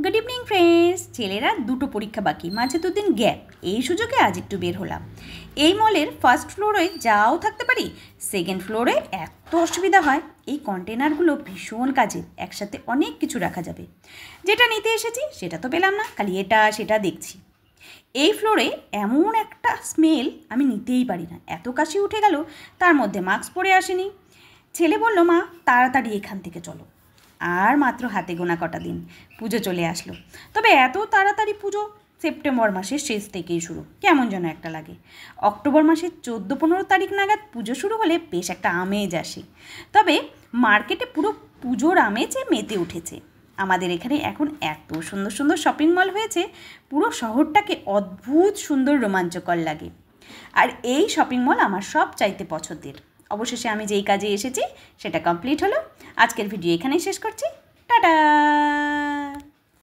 Good evening friends. ছেলেরা দুটো পরীক্ষা বাকি, মাঝে দুদিন গ্যাপ, এই সুযোগে আজ একটু বের হলাম। এই মলের ফার্স্ট ফ্লোরে যাও থাকতে পারি, সেকেন্ড ফ্লোরে এত অসুবিধা হয়। এই কন্টেনারগুলো ভীষণ কাজের, একসাথে অনেক কিছু রাখা যাবে। যেটা নিতে এসেছি সেটা তো পেলাম না, খালি এটা সেটা দেখছি। এই ফ্লোরে এমন একটা স্মেল আমি নিতেই পারি না, এত কাশি উঠে গেল, তার মধ্যে মাস্ক পরে আসেনি। ছেলে বলল, মা তাড়াতাড়ি এখান থেকে চলো। আর মাত্র হাতে গোনা কটা দিন পুজো চলে আসলো। তবে এত তাড়াতাড়ি পুজো সেপ্টেম্বর মাসের শেষ থেকেই শুরু, কেমন যেন একটা লাগে। অক্টোবর মাসের 14-15 তারিখ নাগাদ পুজো শুরু হলে বেশ একটা আমেজ আসে। তবে মার্কেটে পুরো পুজোর আমেজে মেতে উঠেছে। আমাদের এখানে এখন এত সুন্দর সুন্দর শপিং মল হয়েছে, পুরো শহরটাকে অদ্ভুত সুন্দর রোমাঞ্চকর লাগে। আর এই শপিং মল আমার সব চাইতে পছন্দের। অবশেষে আমি যেই কাজে এসেছি সেটা কমপ্লিট হলো। আজকের ভিডিও এখানেই শেষ করছি। টাটা।